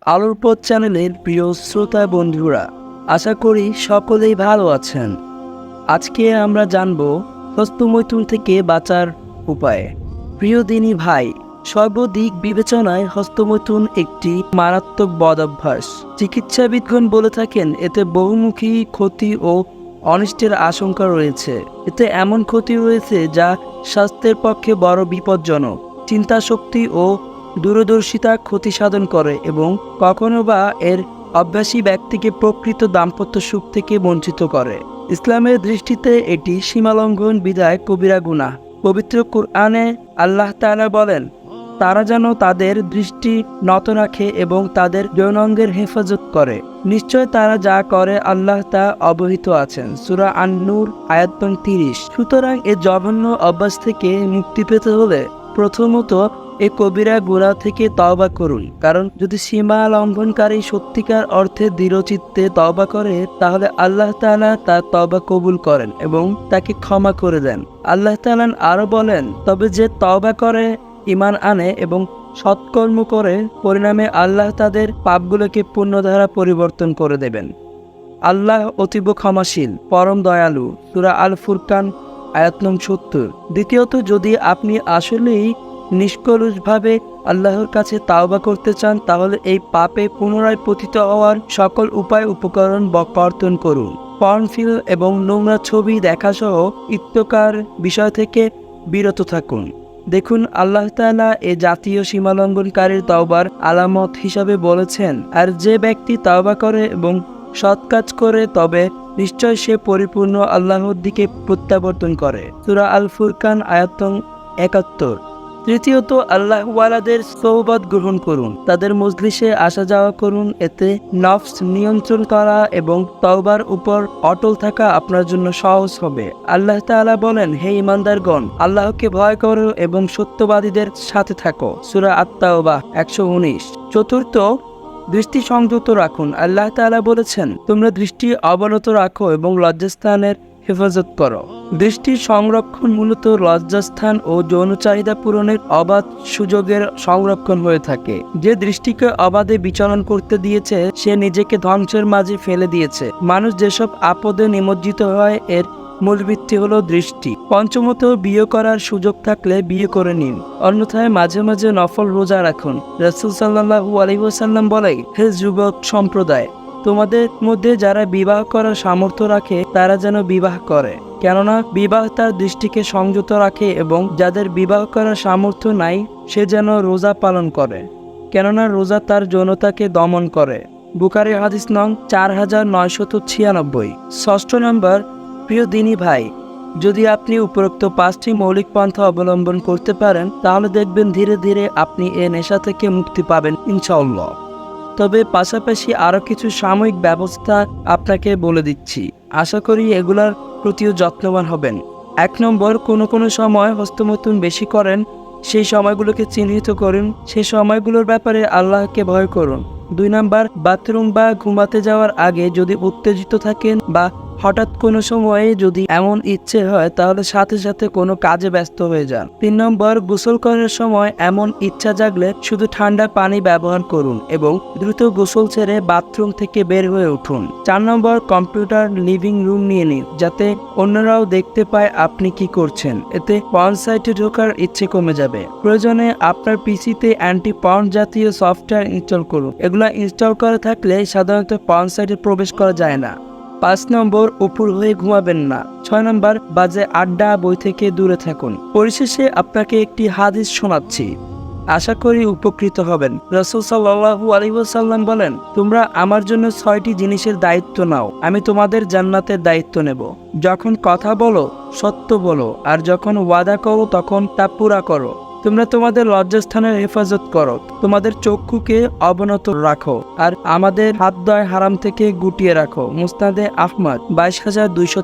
আলোর পথ চ্যানেলের প্রিয় শ্রোতা বন্ধুরা, আশা করি সকলেই ভালো আছেন। আজকে আমরা জানব হস্তমৈথুন থেকে বাঁচার উপায়। প্রিয় দিনী ভাই, সর্বদিক বিবেচনায় হস্তমৈথুন একটি মারাত্মক বদ অভ্যাস। চিকিৎসাবিদগণ বলে থাকেন এতে বহুমুখী ক্ষতি ও অনিষ্টের আশঙ্কা রয়েছে। এতে এমন ক্ষতি রয়েছে যা স্বাস্থ্যের পক্ষে বড় বিপজ্জনক। চিন্তাশক্তি ও দূরদর্শিতা ক্ষতি সাধন করে এবং কখনো বা এর অভ্যাসী ব্যক্তিকে প্রকৃত দাম্পত্য সুখ থেকে বঞ্চিত করে। ইসলামের দৃষ্টিতে এটি সীমালঙ্ঘন বিধায় কবিরা গুনাহ। পবিত্র কুরআনে আল্লাহ তাআলা বলেন, তারা যেন তাদের দৃষ্টি নত রাখে এবং তাদের যৌনাঙ্গের হেফাজত করে। নিশ্চয় তারা যা করে আল্লাহ তা অবহিত আছেন। সূরা আন-নূর আয়াত 30। সুতরাং এ জঘন্য অভ্যাস থেকে মুক্তি পেতে হলে প্রথমত এ কবিরা গুনাহ থেকে তওবা করুন। কারণ যদি সীমা লঙ্ঘনকারী সত্যিকার অর্থে দৃঢ়চিত্তে তওবা করে, তাহলে আল্লাহ তাআলা তার তওবা কবুল করেন এবং তাকে ক্ষমা করে দেন। আল্লাহ তাআলা আরো বলেন, তবে যে তওবা করে, ঈমান আনে এবং সৎকর্ম করে, পরিণামে আল্লাহ তাদের পাপগুলোকে পুণ্য দ্বারা পরিবর্তন করে দেবেন। আল্লাহ অতীব ক্ষমাশীল, পরম দয়ালু। সূরা আল ফুরকান আয়াত নং 70। দ্বিতীয়ত, যদি আপনি আসলেই নিষ্কলুষভাবে আল্লাহর কাছে তাওবা করতে চান, তাহলে এই পাপে পুনরায় পতিত হওয়ার সকল উপায় উপকরণ বর্জন করুন। পর্ন ফিল্ম এবং নোংরা ছবি দেখাসহ ইত্যকার বিষয় থেকে বিরত থাকুন। দেখুন, আল্লাহ তাআলা এ জাতীয় সীমালঙ্ঘনকারীর তওবার আলামত হিসাবে বলেছেন, আর যে ব্যক্তি তওবা করে এবং সৎ কাজ করে তবে নিশ্চয় সে পরিপূর্ণ আল্লাহর দিকে প্রত্যাবর্তন করে। সূরা আল ফুরকান আয়াত নং 71। তৃতীয়ত, আল্লাহওয়ালাদের সোহবত গ্রহণ করুন, তাদের মজলিসে আসা যাওয়া করুন। এতে নফস নিয়ন্ত্রণ করা এবং তওবার উপর অটল থাকা আপনার জন্য সহজ হবে। আল্লাহ তাআলা বলেন, হে ঈমানদারগণ, আল্লাহকে ভয় করো এবং সত্যবাদীদের সাথে থাকো। সূরা আত-তাওবাহ 119। চতুর্থ, দৃষ্টি সংযত রাখুন। আল্লাহ তাআলা বলেছেন, তোমরা দৃষ্টি অবনত রাখো এবং লজ্জাস্থানের হেফাজত করো। দৃষ্টির সংরক্ষণ মূলত লজ্জাস্থান ও যৌন চাহিদা পূরণের অবাধ সুযোগের সংরক্ষণ হয়ে থাকে। যে দৃষ্টিকে অবাধে বিচরণ করতে দিয়েছে সে নিজেকে ধ্বংসের মাঝে ফেলে দিয়েছে। মানুষ যেসব আপদে নিমজ্জিত হয় এর মূল ভিত্তি হলো দৃষ্টি। পঞ্চমত, বিয়ে করার সুযোগ থাকলে বিয়ে করে নিন, অন্যথায় মাঝে মাঝে নফল রোজা রাখুন। রাসূল সাল্লাল্লাহু আলাইহি ওয়াসাল্লাম বলেন, হে যুবক সম্প্রদায়, তোমাদের মধ্যে যারা বিবাহ করার সামর্থ্য রাখে তারা যেন বিবাহ করে, কেননা বিবাহ তার দৃষ্টিকে সংযত রাখে, এবং যাদের বিবাহ করার সামর্থ্য নাই সে যেন রোজা পালন করে, কেননা রোজা তার যৌনতাকে দমন করে। বুখারী হাদিস নং 4996। ষষ্ঠ নম্বর, প্রিয় দিনী ভাই, যদি আপনি উপরোক্ত 5টি মৌলিক পন্থা অবলম্বন করতে পারেন, তাহলে দেখবেন ধীরে ধীরে আপনি এ নেশা থেকে মুক্তি পাবেন ইনশাআল্লাহ। তবে পাশাপাশি আরও কিছু সাময়িক ব্যবস্থা আপনাকে বলে দিচ্ছি, আশা করি এগুলার প্রতিও যত্নবান হবেন। 1 নম্বর, কোনো সময় হস্তমৈথুন বেশি করেন, সেই সময়গুলোকে চিহ্নিত করুন, সেই সময়গুলোর ব্যাপারে আল্লাহকে ভয় করুন। 2 নম্বর, বাথরুম বা ঘুমাতে যাওয়ার আগে যদি উত্তেজিত থাকেন বা হঠাৎ কোনো সময়ে যদি এমন ইচ্ছে হয়, তাহলে সাথে সাথে কোনো কাজে ব্যস্ত হয়ে যান। 3 নম্বর, গোসল করার সময় এমন ইচ্ছা জাগলে শুধু ঠান্ডা পানি ব্যবহার করুন এবং দ্রুত গোসল ছেড়ে বাথরুম থেকে বের হয়ে উঠুন। 4 নম্বর, কম্পিউটার লিভিং রুম নিয়ে নিন, যাতে অন্যরাও দেখতে পায় আপনি কি করছেন। এতে পর্ন সাইটে ঢোকার ইচ্ছে কমে যাবে। প্রয়োজনে আপনার পিসিতে অ্যান্টি পর্ন জাতীয় সফটওয়্যার ইনস্টল করুন। এগুলা ইনস্টল করা থাকলে সাধারণত পর্ন সাইটে প্রবেশ করা যায় না। 5 নম্বর, উপর হয়ে ঘুমাবেন না। 6 নম্বর, বাজে আড্ডা বই থেকে দূরে থাকুন। পরিশেষে আপনাকে একটি হাদিস শোনাচ্ছি, আশা করি উপকৃত হবেন। রাসূল সাল্লাল্লাহু আলাইহি ওয়াসাল্লাম বলেন, তোমরা আমার জন্য 6টি জিনিসের দায়িত্ব নাও, আমি তোমাদের জান্নাতের দায়িত্ব নেব। যখন কথা বলো সত্য বলো, আর যখন ওয়াদা করো তখন তা পুরা করো। তোমরা তোমাদের লজ্জাস্থানের হেফাজত করো, তোমাদের চক্ষুকে অবনত রাখো, আর আমাদের হাত দয় হারাম থেকে গুটিয়ে রাখো। মুসনাদে আহমদ 22246।